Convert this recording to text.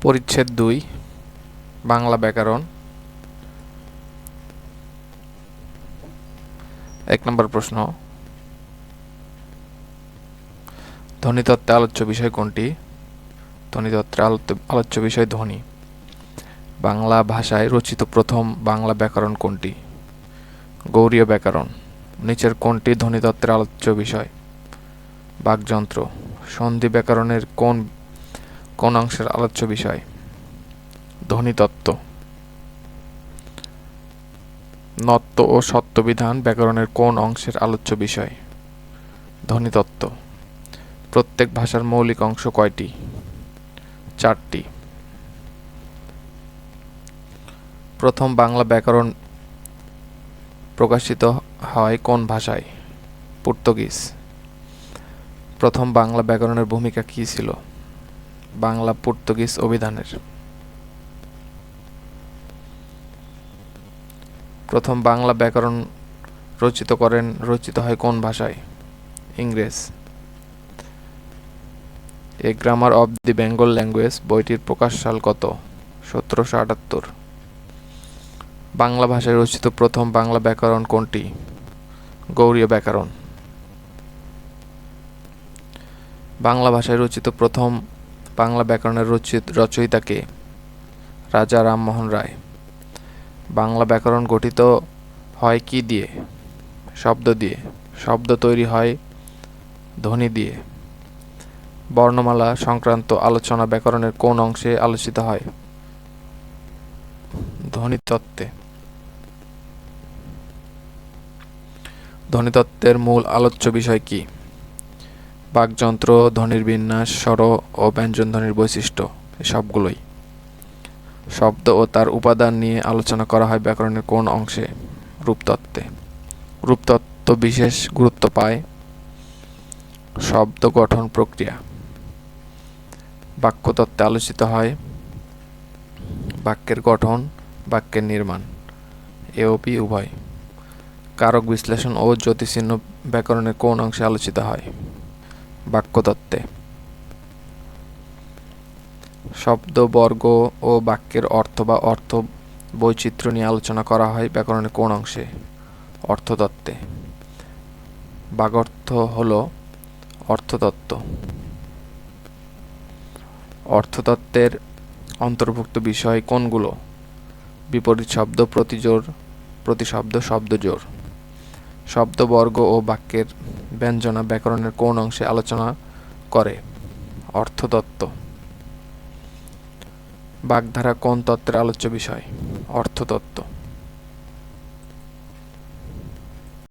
পরিচ্ছেদ 2 বাংলা ব্যাকরণ। 1 নম্বর প্রশ্ন, ধ্বনিতত্ত্বে আলোচ্য বিষয় কোনটি? ধ্বনিতত্ত্বে আলোচ্য বিষয় ধ্বনি। বাংলা ভাষায় রচিত প্রথম বাংলা ব্যাকরণ কোনটি? গৌড়ীয় ব্যাকরণ। নিচের কোনটি ধ্বনিতত্ত্বের আলোচ্য বিষয়? বাকযন্ত্র। সন্ধি ব্যাকরণের কোন কোন অংশের আলোচ্য বিষয়? ধ্বনিতত্ত্ব। নত্ব ও সত্যবিধান ব্যাকরণের কোন অংশের আলোচ্য বিষয়? ধ্বনিতত্ত্ব। প্রত্যেক ভাষার মৌলিক অংশ কয়টি? 4টি। প্রথম বাংলা ব্যাকরণ প্রকাশিত হয় কোন ভাষায়? পর্তুগিজ। প্রথম বাংলা ব্যাকরণের ভূমিকা কী ছিল? বাংলা পর্তুগিজ অভিধানের। প্রথম বাংলা ব্যাকরণ রচিত হয় কোন ভাষায়? ইংরেজ। A grammar of the Bengal language বইটির প্রকাশ সাল কত? 1778। বাংলা ভাষায় রচিত প্রথম বাংলা ব্যাকরণ কোনটি? গৌড়ীয় ব্যাকরণ। বাংলা ভাষায় রচিত প্রথম বাংলা ব্যাকরণের রচয়িতা কে? রাজা রামমোহন রায়। বাংলা ব্যাকরণ গঠিত হয় কি দিয়ে? শব্দ দিয়ে। শব্দ তৈরি হয় ধ্বনি দিয়ে। বর্ণমালা সংক্রান্ত আলোচনা ব্যাকরণের কোন অংশে আলোচিত হয়? ধ্বনিতত্ত্বে। ধ্বনিতত্ত্বের মূল আলোচ্য বিষয় কি? বাকযন্ত্র, ধ্বনির বিন্যাস, স্বর ও ব্যঞ্জনধ্বনির বৈশিষ্ট্য, সবগুলোই। শব্দ ও তার উপাদান নিয়ে আলোচনা করা হয় ব্যাকরণের কোন অংশে? রূপতত্ত্বে। রূপতত্ত্ব বিশেষ গুরুত্ব পায় শব্দ গঠন প্রক্রিয়া। বাক্যতত্ত্বে আলোচিত হয় বাক্যের গঠন, বাক্যের নির্মাণ, এওপি উভয়। কারক বিশ্লেষণ ও জ্যোতিচিহ্ন ব্যাকরণের কোন অংশে আলোচিত হয়? বাক্যতত্ত্বে। শব্দ বর্গ ও বাক্যের অর্থ বা অর্থ বৈচিত্র্য নিয়ে আলোচনা করা হয় ব্যাকরণের কোন অংশে? অর্থতত্ত্বে। বাগর্থ হল অর্থতত্ত্ব। অর্থতত্ত্বের অন্তর্ভুক্ত বিষয় কোনগুলো? বিপরীত শব্দ, প্রতিজোড়, প্রতিশব্দ, শব্দজোড়। শব্দবর্গ ও বাক্যের ব্যঞ্জনা ব্যাকরণের কোন অংশে আলোচনা করে? অর্থতত্ত্ব। বাগধারা কোন তত্ত্বের আলোচ্য বিষয়? অর্থতত্ত্ব।